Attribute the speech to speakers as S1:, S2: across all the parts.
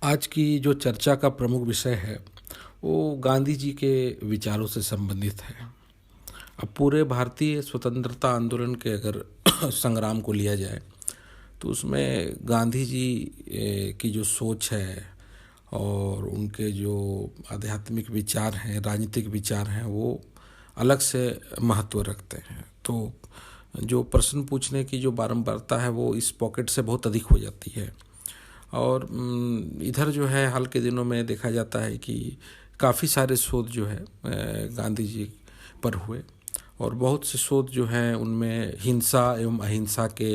S1: आज की जो चर्चा का प्रमुख विषय है वो गांधी जी के विचारों से संबंधित है। अब पूरे भारतीय स्वतंत्रता आंदोलन के अगर संग्राम को लिया जाए तो उसमें गांधी जी की जो सोच है और उनके जो आध्यात्मिक विचार हैं, राजनीतिक विचार हैं, वो अलग से महत्व रखते हैं। तो जो प्रश्न पूछने की जो बारंबारता है वो इस पॉकेट से बहुत अधिक हो जाती है। और इधर जो है हाल के दिनों में देखा जाता है कि काफ़ी सारे शोध जो है गांधी जी पर हुए और बहुत से शोध जो हैं उनमें हिंसा एवं अहिंसा के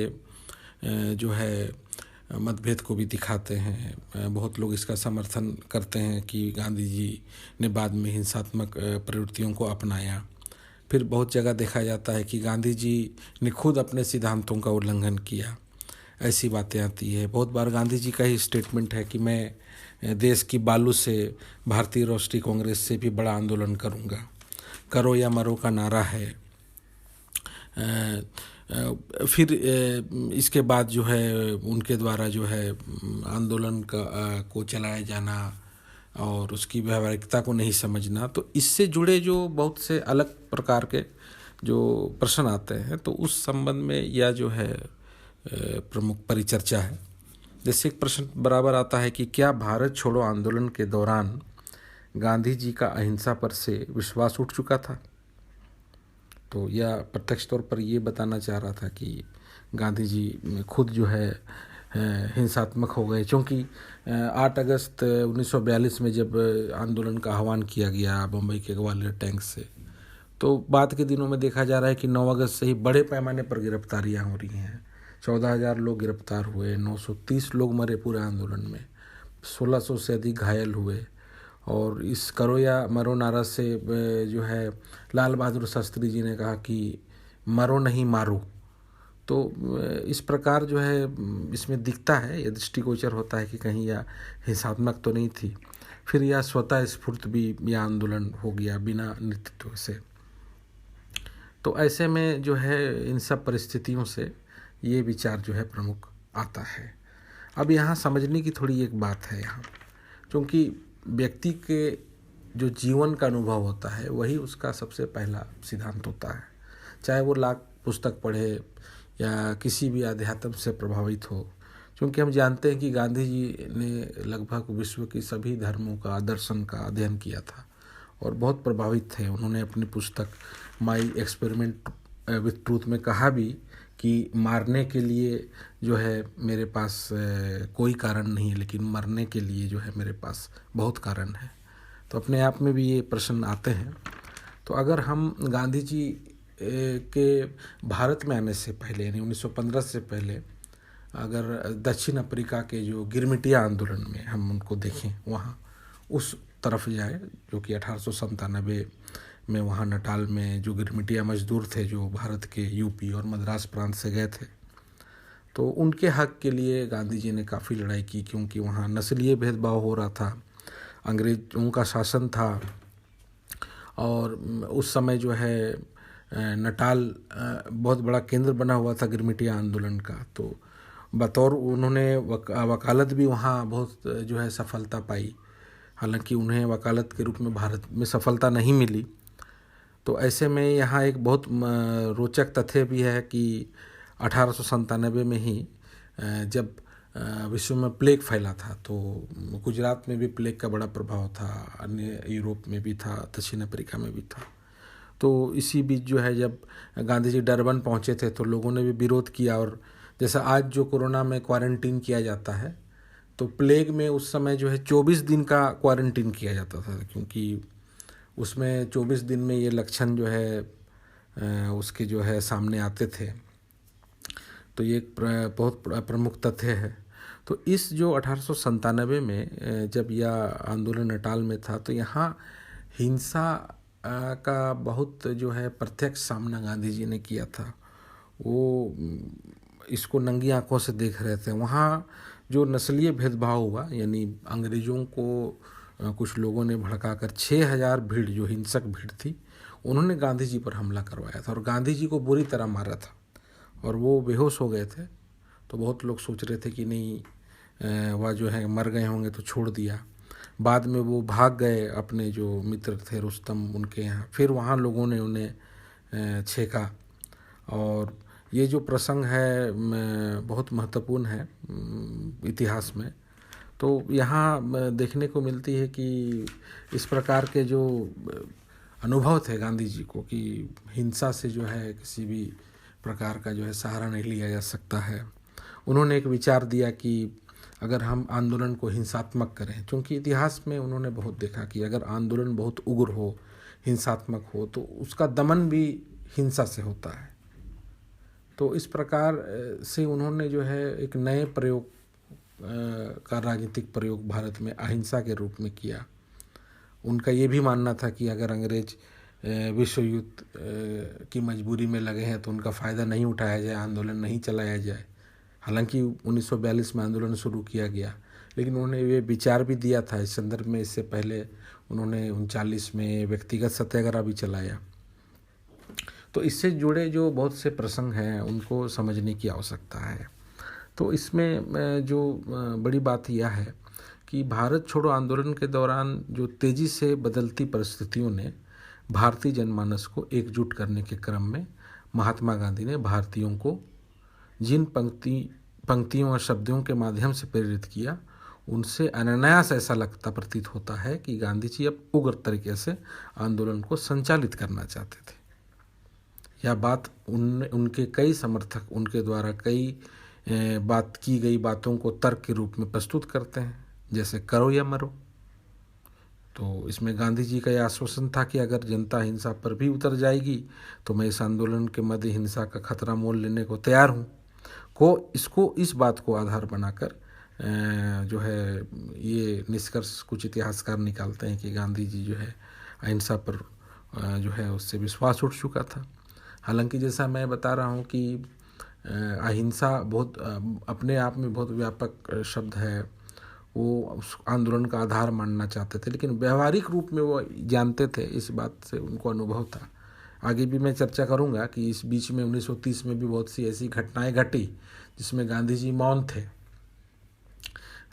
S1: जो है मतभेद को भी दिखाते हैं। बहुत लोग इसका समर्थन करते हैं कि गांधी जी ने बाद में हिंसात्मक प्रवृत्तियों को अपनाया। फिर बहुत जगह देखा जाता है कि गांधी जी ने खुद अपने सिद्धांतों का उल्लंघन किया, ऐसी बातें आती है। बहुत बार गांधी जी का ही स्टेटमेंट है कि मैं देश की बालू से भारतीय राष्ट्रीय कांग्रेस से भी बड़ा आंदोलन करूंगा, करो या मरो का नारा है। फिर इसके बाद जो है उनके द्वारा जो है आंदोलन को चलाया जाना और उसकी व्यावहारिकता को नहीं समझना, तो इससे जुड़े जो बहुत से अलग प्रकार के जो प्रश्न आते हैं, तो उस संबंध में यह जो है प्रमुख परिचर्चा है। जैसे एक प्रश्न बराबर आता है कि क्या भारत छोड़ो आंदोलन के दौरान गांधी जी का अहिंसा पर से विश्वास उठ चुका था। तो यह प्रत्यक्ष तौर पर ये बताना चाह रहा था कि गांधी जी खुद जो है हिंसात्मक हो गए, क्योंकि 8 अगस्त 1942 में जब आंदोलन का आह्वान किया गया बम्बई के ग्वालियर टैंक से, तो बाद के दिनों में देखा जा रहा है कि 9 अगस्त से ही बड़े पैमाने पर गिरफ्तारियां हो रही हैं। 14,000 लोग गिरफ्तार हुए, 930 लोग मरे पूरे आंदोलन में, 1600 से अधिक घायल हुए। और इस करो या मरो नारा से जो है लाल बहादुर शास्त्री जी ने कहा कि मरो नहीं मारो। तो इस प्रकार जो है इसमें दिखता है, यह दृष्टिगोचर होता है कि कहीं यह हिंसात्मक तो नहीं थी। फिर यह स्वतः स्फूर्त भी यह आंदोलन हो गया बिना नेतृत्व से। तो ऐसे में जो है इन सब परिस्थितियों से ये विचार जो है प्रमुख आता है। अब यहाँ समझने की थोड़ी एक बात है यहाँ, क्योंकि व्यक्ति के जो जीवन का अनुभव होता है वही उसका सबसे पहला सिद्धांत होता है। चाहे वो लाख पुस्तक पढ़े या किसी भी अध्यात्म से प्रभावित हो, क्योंकि हम जानते हैं कि गांधी जी ने लगभग विश्व की सभी धर्मों का, दर्शन का अध्ययन किया था और बहुत प्रभावित थे। उन्होंने अपनी पुस्तक माई एक्सपेरिमेंट विथ ट्रूथ में कहा भी कि मारने के लिए जो है मेरे पास कोई कारण नहीं है, लेकिन मरने के लिए जो है मेरे पास बहुत कारण है। तो अपने आप में भी ये प्रश्न आते हैं। तो अगर हम गांधी जी के भारत में आने से पहले यानी 1915 से पहले अगर दक्षिण अफ्रीका के जो गिरमिटिया आंदोलन में हम उनको देखें, वहाँ उस तरफ जाए, जो कि 1897 में वहाँ नटाल में जो गिरमिटिया मजदूर थे जो भारत के यूपी और मद्रास प्रांत से गए थे, तो उनके हक के लिए गांधी जी ने काफ़ी लड़ाई की, क्योंकि वहाँ नस्लीय भेदभाव हो रहा था, अंग्रेजों का शासन था। और उस समय जो है नटाल बहुत बड़ा केंद्र बना हुआ था गिरमिटिया आंदोलन का। तो बतौर उन्होंने वकालत भी वहाँ बहुत जो है सफलता पाई, हालांकि उन्हें वकालत के रूप में भारत में सफलता नहीं मिली। तो ऐसे में यहाँ एक बहुत रोचक तथ्य भी है कि 1897 में ही जब विश्व में प्लेग फैला था, तो गुजरात में भी प्लेग का बड़ा प्रभाव था, अन्य यूरोप में भी था, दक्षिण अफ्रीका में भी था। तो इसी बीच जो है जब गांधी जी डरबन पहुँचे थे तो लोगों ने भी विरोध किया। और जैसा आज जो कोरोना में क्वारंटीन किया जाता है, तो प्लेग में उस समय जो है 24 दिन का क्वारंटीन किया जाता था, क्योंकि उसमें 24 दिन में ये लक्षण जो है उसके जो है सामने आते थे। तो ये एक बहुत प्रमुख तथ्य है। तो इस जो 1897 में जब यह आंदोलन नटाल में था, तो यहाँ हिंसा का बहुत जो है प्रत्यक्ष सामना गांधी जी ने किया था। वो इसको नंगी आंखों से देख रहे थे। वहाँ जो नस्लीय भेदभाव हुआ, यानी अंग्रेज़ों को कुछ लोगों ने भड़काकर 6,000 भीड़, जो हिंसक भीड़ थी, उन्होंने गांधी जी पर हमला करवाया था और गांधी जी को बुरी तरह मारा था और वो बेहोश हो गए थे। तो बहुत लोग सोच रहे थे कि नहीं वह जो है मर गए होंगे तो छोड़ दिया। बाद में वो भाग गए अपने जो मित्र थे रुस्तम उनके यहाँ, फिर वहाँ लोगों ने उन्हें छेका। और ये जो प्रसंग है बहुत महत्वपूर्ण है इतिहास में। तो यहाँ देखने को मिलती है कि इस प्रकार के जो अनुभव थे गांधी जी को कि हिंसा से जो है किसी भी प्रकार का जो है सहारा नहीं लिया जा सकता है। उन्होंने एक विचार दिया कि अगर हम आंदोलन को हिंसात्मक करें, क्योंकि इतिहास में उन्होंने बहुत देखा कि अगर आंदोलन बहुत उग्र हो, हिंसात्मक हो, तो उसका दमन भी हिंसा से होता है। तो इस प्रकार से उन्होंने जो है एक नए प्रयोग का राजनीतिक प्रयोग भारत में अहिंसा के रूप में किया। उनका ये भी मानना था कि अगर अंग्रेज विश्व युद्ध की मजबूरी में लगे हैं तो उनका फ़ायदा नहीं उठाया जाए, आंदोलन नहीं चलाया जाए। हालांकि 1942 में आंदोलन शुरू किया गया, लेकिन उन्होंने ये विचार भी दिया था इस संदर्भ में। इससे पहले उन्होंने 39 में व्यक्तिगत सत्याग्रह भी चलाया। तो इससे जुड़े जो बहुत से प्रसंग हैं उनको समझने की आवश्यकता है। तो इसमें जो बड़ी बात यह है कि भारत छोड़ो आंदोलन के दौरान जो तेज़ी से बदलती परिस्थितियों ने भारतीय जनमानस को एकजुट करने के क्रम में महात्मा गांधी ने भारतीयों को जिन पंक्तियों और शब्दों के माध्यम से प्रेरित किया, उनसे अनायास ऐसा लगता प्रतीत होता है कि गांधी जी अब उग्र तरीके से आंदोलन को संचालित करना चाहते थे। यह बात उनके कई समर्थक उनके द्वारा कई बात की गई बातों को तर्क के रूप में प्रस्तुत करते हैं, जैसे करो या मरो। तो इसमें गांधी जी का यह आश्वासन था कि अगर जनता हिंसा पर भी उतर जाएगी तो मैं इस आंदोलन के मध्य हिंसा का खतरा मोल लेने को तैयार हूँ। इस बात को आधार बनाकर जो है ये निष्कर्ष कुछ इतिहासकार निकालते हैं कि गांधी जी जो है अहिंसा पर जो है उससे विश्वास उठ चुका था। हालांकि जैसा मैं बता रहा हूँ कि अहिंसा बहुत अपने आप में बहुत व्यापक शब्द है। वो उस आंदोलन का आधार मानना चाहते थे, लेकिन व्यवहारिक रूप में वो जानते थे, इस बात से उनको अनुभव था। आगे भी मैं चर्चा करूँगा कि इस बीच में 1930 में भी बहुत सी ऐसी घटनाएं घटी जिसमें गांधी जी मौन थे,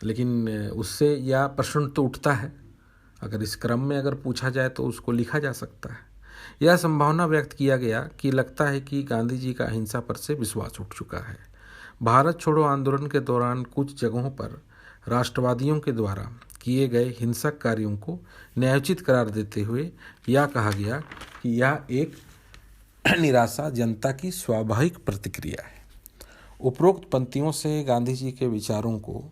S1: लेकिन उससे यह प्रश्न तो उठता है, अगर इस क्रम में अगर पूछा जाए तो उसको लिखा जा सकता है। यह संभावना व्यक्त किया गया कि लगता है कि गांधी जी का अहिंसा पर से विश्वास उठ चुका है। भारत छोड़ो आंदोलन के दौरान कुछ जगहों पर राष्ट्रवादियों के द्वारा किए गए हिंसक कार्यों को न्यायोचित करार देते हुए यह कहा गया कि यह एक निराशा जनता की स्वाभाविक प्रतिक्रिया है। उपरोक्त पंक्तियों से गांधी जी के विचारों को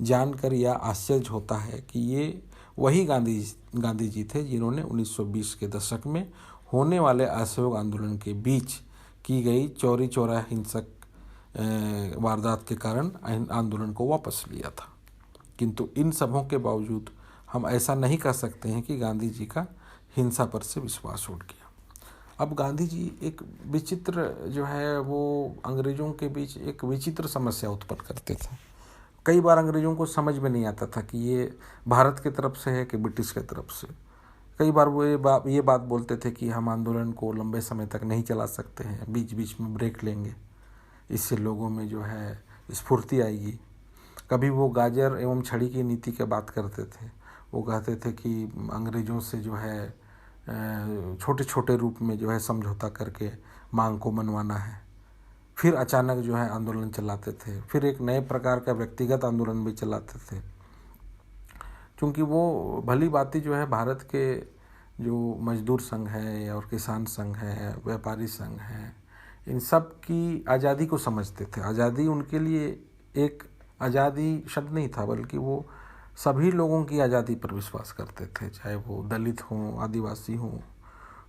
S1: जानकर यह आश्चर्य होता है कि ये वही गांधी जी थे जिन्होंने 1920 के दशक में होने वाले असहयोग आंदोलन के बीच की गई चौरी चौरा हिंसक वारदात के कारण आंदोलन को वापस लिया था। किंतु इन सबों के बावजूद हम ऐसा नहीं कह सकते हैं कि गांधी जी का हिंसा पर से विश्वास उठ गया। अब गांधी जी एक विचित्र जो है वो अंग्रेज़ों के बीच एक विचित्र समस्या उत्पन्न करते थे। कई बार अंग्रेज़ों को समझ में नहीं आता था कि ये भारत की तरफ से है कि ब्रिटिश की तरफ से। कई बार वो ये बात बोलते थे कि हम आंदोलन को लंबे समय तक नहीं चला सकते हैं, बीच बीच में ब्रेक लेंगे, इससे लोगों में जो है स्फूर्ति आएगी। कभी वो गाजर एवं छड़ी की नीति की बात करते थे। वो कहते थे कि अंग्रेज़ों से जो है छोटे छोटे रूप में जो है समझौता करके मांग को मनवाना है। फिर अचानक जो है आंदोलन चलाते थे, फिर एक नए प्रकार का व्यक्तिगत आंदोलन भी चलाते थे, क्योंकि वो भली बाती जो है भारत के जो मजदूर संघ है और किसान संघ है, व्यापारी संघ है, इन सब की आज़ादी को समझते थे। आज़ादी उनके लिए एक आज़ादी शब्द नहीं था, बल्कि वो सभी लोगों की आज़ादी पर विश्वास करते थे, चाहे वो दलित हों, आदिवासी हों।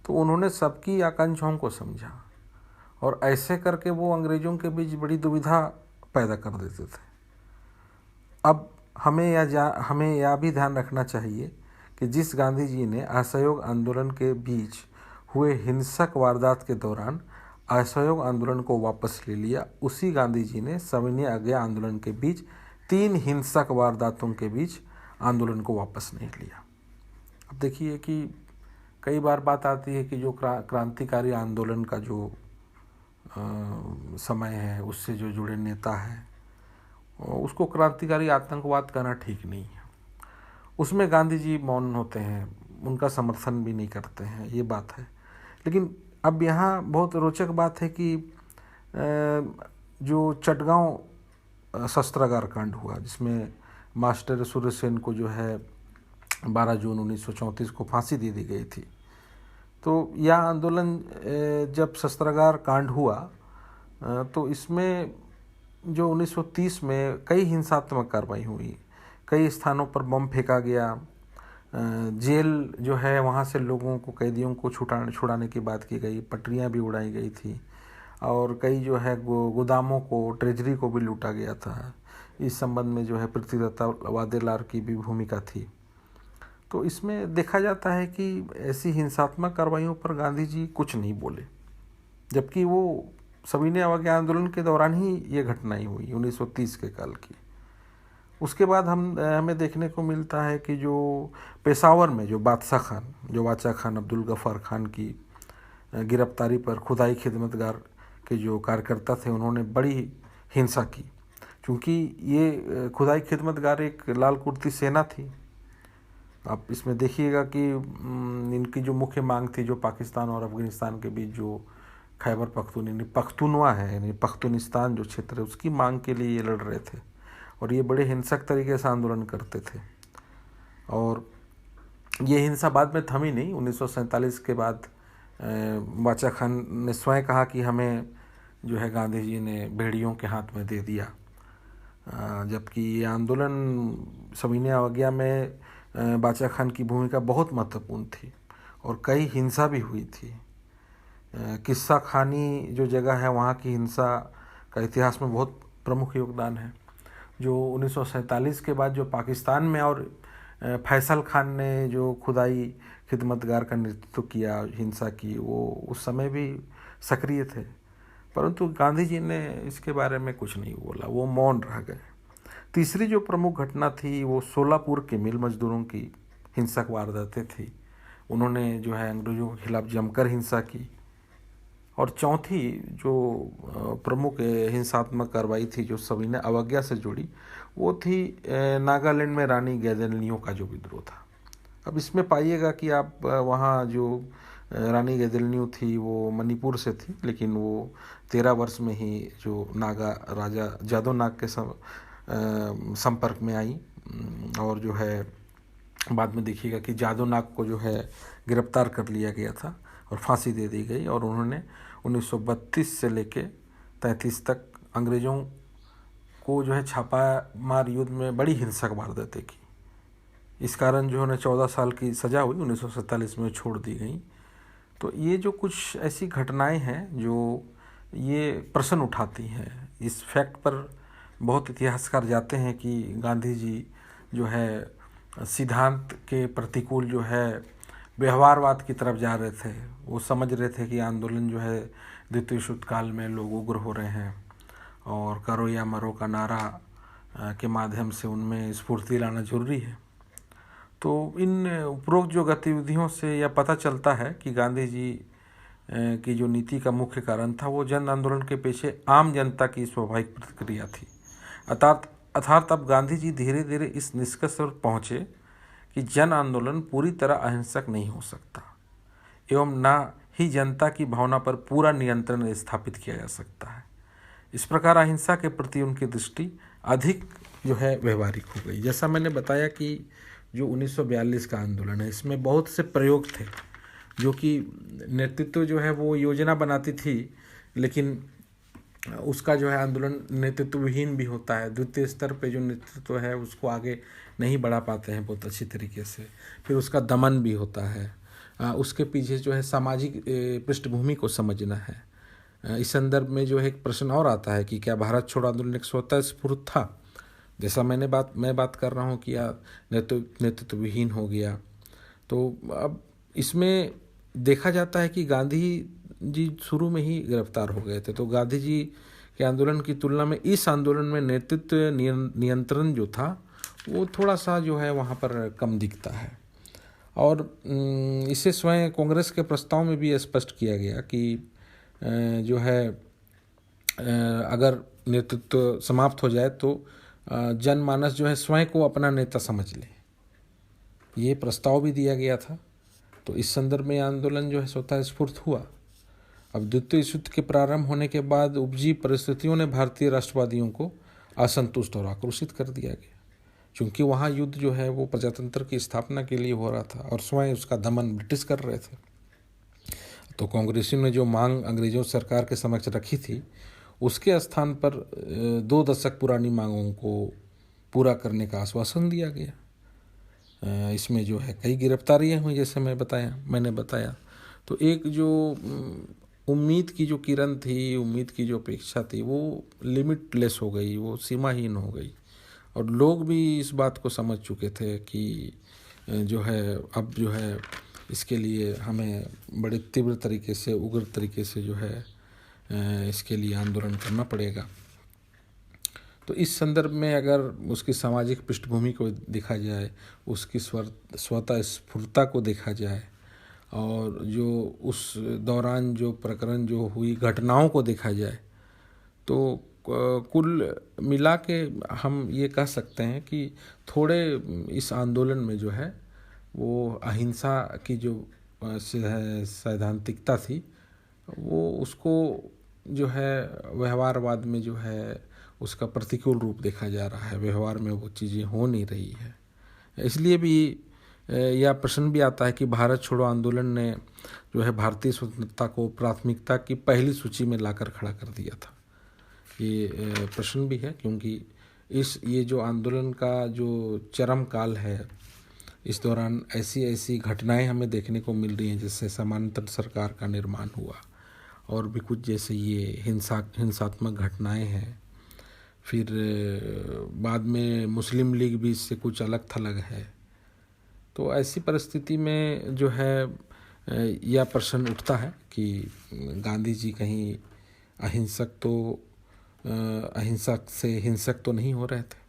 S1: तो उन्होंने सबकी आकांक्षाओं को समझा और ऐसे करके वो अंग्रेज़ों के बीच बड़ी दुविधा पैदा कर देते थे। अब हमें यह भी ध्यान रखना चाहिए कि जिस गांधी जी ने असहयोग आंदोलन के बीच हुए हिंसक वारदात के दौरान असहयोग आंदोलन को वापस ले लिया, उसी गांधी जी ने सविनय अवज्ञा आंदोलन के बीच 3 हिंसक वारदातों के बीच आंदोलन को वापस नहीं लिया। अब देखिए कि कई बार बात आती है कि जो क्रांतिकारी आंदोलन का जो समय है उससे जो जुड़े नेता हैं उसको क्रांतिकारी आतंकवाद कहना ठीक नहीं है। उसमें गांधी जी मौन होते हैं, उनका समर्थन भी नहीं करते हैं, ये बात है। लेकिन अब यहाँ बहुत रोचक बात है कि जो चटगांव शस्त्रागार कांड हुआ, जिसमें मास्टर सूर्य सेन को जो है 12 जून 1934 को फांसी दे दी गई थी। तो यह आंदोलन जब शस्त्रागार कांड हुआ तो इसमें जो 1930 में कई हिंसात्मक कार्रवाई हुई, कई स्थानों पर बम फेंका गया, जेल जो है वहाँ से लोगों को, कैदियों को छुड़ाने की बात की गई, पटरियाँ भी उड़ाई गई थी और कई जो है गोदामों को, ट्रेजरी को भी लूटा गया था। इस संबंध में जो है पृथ्वीदत्त वाडेलार की भी भूमिका थी। तो इसमें देखा जाता है कि ऐसी हिंसात्मक कार्रवाइयों पर गांधी जी कुछ नहीं बोले, जबकि वो सविनय अवज्ञा आंदोलन के दौरान ही ये घटनाएं हुई 1930 के काल की। उसके बाद हमें देखने को मिलता है कि जो पेशावर में जो बादशाह खान, जो बादशाह खान अब्दुल गफ्फार खान की गिरफ्तारी पर खुदाई खिदमतगार के जो कार्यकर्ता थे, उन्होंने बड़ी हिंसा की, क्योंकि ये खुदाई खिदमतगार एक लाल कुर्ती सेना थी। आप इसमें देखिएगा कि इनकी जो मुख्य मांग थी, जो पाकिस्तान और अफगानिस्तान के बीच जो खैबर पख्तूनवा है, यानी पख्तूनिस्तान जो क्षेत्र है, उसकी मांग के लिए ये लड़ रहे थे और ये बड़े हिंसक तरीके से आंदोलन करते थे। और ये हिंसा बाद में थमी नहीं। 1947 के बाद बादशाह खान ने स्वयं कहा कि हमें जो है गांधी जी ने भेड़ियों के हाथ में दे दिया, जबकि ये आंदोलन सविनय अवज्ञा में बादशाह खान की भूमिका बहुत महत्वपूर्ण थी और कई हिंसा भी हुई थी। किस्सा खानी जो जगह है, वहाँ की हिंसा का इतिहास में बहुत प्रमुख योगदान है। जो 1947 के बाद जो पाकिस्तान में और फैसल खान ने जो खुदाई खिदमतगार का नेतृत्व किया, हिंसा की, वो उस समय भी सक्रिय थे, परंतु गांधी जी ने इसके बारे में कुछ नहीं बोला, वो मौन रह गए। तीसरी जो प्रमुख घटना थी वो सोलापुर के मिल मजदूरों की हिंसक वारदातें थी। उन्होंने जो है अंग्रेजों के खिलाफ जमकर हिंसा की। और चौथी जो प्रमुख हिंसात्मक कार्रवाई थी जो सविनय अवज्ञा से जुड़ी, वो थी नागालैंड में रानी गैदनलियों का जो विद्रोह था। अब इसमें पाइएगा कि आप वहाँ जो रानी गैदनलियों थी वो मणिपुर से थी, लेकिन वो 13 वर्ष में ही जो नागा राजा जादो नाग के संपर्क में आई और जो है बाद में देखिएगा कि जादो नाग को जो है गिरफ्तार कर लिया गया था और फांसी दे दी गई। और उन्होंने 1932 से लेके 33 तक अंग्रेज़ों को जो है छापा मार युद्ध में बड़ी हिंसक वारदातें की। इस कारण जो उन्हें 14 साल की सज़ा हुई, 1947 में छोड़ दी गई। तो ये जो कुछ ऐसी घटनाएं हैं जो ये प्रश्न उठाती हैं, इस फैक्ट पर बहुत इतिहासकार जाते हैं कि गांधी जी जो है सिद्धांत के प्रतिकूल जो है व्यवहारवाद की तरफ जा रहे थे। वो समझ रहे थे कि आंदोलन जो है द्वितीय विश्व काल में लोग उग्र हो रहे हैं और करो या मरो का नारा के माध्यम से उनमें स्फूर्ति लाना जरूरी है। तो इन उपरोक्त जो गतिविधियों से यह पता चलता है कि गांधी जी की जो नीति का मुख्य कारण था वो जन आंदोलन के पीछे आम जनता की स्वाभाविक प्रतिक्रिया थी। अर्थात अब गांधी जी धीरे धीरे इस निष्कर्ष पर पहुँचे कि जन आंदोलन पूरी तरह अहिंसक नहीं हो सकता एवं न ही जनता की भावना पर पूरा नियंत्रण स्थापित किया जा सकता है। इस प्रकार अहिंसा के प्रति उनकी दृष्टि अधिक जो है व्यवहारिक हो गई। जैसा मैंने बताया कि जो 1942 का आंदोलन है, इसमें बहुत से प्रयोग थे, जो कि नेतृत्व जो है वो योजना बनाती थी, लेकिन उसका जो है आंदोलन नेतृत्व विहीन भी होता है। द्वितीय स्तर पे जो नेतृत्व है उसको आगे नहीं बढ़ा पाते हैं बहुत अच्छी तरीके से, फिर उसका दमन भी होता है। उसके पीछे जो है सामाजिक पृष्ठभूमि को समझना है। इस संदर्भ में जो है एक प्रश्न और आता है कि क्या भारत छोड़ो आंदोलन एक स्वतः स्फूर्त था, जैसा मैं बात कर रहा हूँ कि नेतृत्व विहीन हो गया। तो अब इसमें देखा जाता है कि गांधी जी शुरू में ही गिरफ्तार हो गए थे, तो गांधी जी के आंदोलन की तुलना में इस आंदोलन में नेतृत्व नियंत्रण जो था वो थोड़ा सा जो है वहाँ पर कम दिखता है। और इसे स्वयं कांग्रेस के प्रस्ताव में भी स्पष्ट किया गया कि जो है अगर नेतृत्व समाप्त हो जाए तो जनमानस जो है स्वयं को अपना नेता समझ ले, ये प्रस्ताव भी दिया गया था। तो इस संदर्भ में आंदोलन जो है स्वतः स्फूर्त हुआ। अब द्वितीय विश्व युद्ध के प्रारंभ होने के बाद उपजी परिस्थितियों ने भारतीय राष्ट्रवादियों को असंतुष्ट और आक्रोशित कर दिया गया, क्योंकि वहाँ युद्ध जो है वो प्रजातंत्र की स्थापना के लिए हो रहा था और स्वयं उसका दमन ब्रिटिश कर रहे थे। तो कांग्रेसियों ने जो मांग अंग्रेजों सरकार के समक्ष रखी थी, उसके स्थान पर 2 दशक पुरानी मांगों को पूरा करने का आश्वासन दिया गया। इसमें जो है कई गिरफ्तारियां हुई, जैसे मैंने बताया। तो एक जो उम्मीद की जो किरण थी, उम्मीद की जो अपेक्षा थी, वो लिमिटलेस हो गई, वो सीमाहीन हो गई। और लोग भी इस बात को समझ चुके थे कि जो है अब जो है इसके लिए हमें बड़े तीव्र तरीके से, उग्र तरीके से जो है इसके लिए आंदोलन करना पड़ेगा। तो इस संदर्भ में अगर उसकी सामाजिक पृष्ठभूमि को देखा जाए, उसकी स्वतः स्फूर्तता को देखा जाए, और जो उस दौरान जो प्रकरण जो हुई घटनाओं को देखा जाए, तो कुल मिला के हम ये कह सकते हैं कि थोड़े इस आंदोलन में जो है वो अहिंसा की जो सैद्धांतिकता थी, वो उसको जो है व्यवहारवाद में जो है उसका प्रतिकूल रूप देखा जा रहा है। व्यवहार में वो चीज़ें हो नहीं रही है। इसलिए भी यह प्रश्न भी आता है कि भारत छोड़ो आंदोलन ने जो है भारतीय स्वतंत्रता को प्राथमिकता की पहली सूची में लाकर खड़ा कर दिया था। ये प्रश्न भी है, क्योंकि ये जो आंदोलन का जो चरम काल है, इस दौरान ऐसी ऐसी घटनाएं हमें देखने को मिल रही हैं, जैसे समानांतर सरकार का निर्माण हुआ, और भी कुछ जैसे ये हिंसात्मक घटनाएं हैं। फिर बाद में मुस्लिम लीग भी इससे कुछ अलग थलग है। तो ऐसी परिस्थिति में जो है यह प्रश्न उठता है कि गांधी जी कहीं अहिंसक से हिंसक तो नहीं हो रहे थे।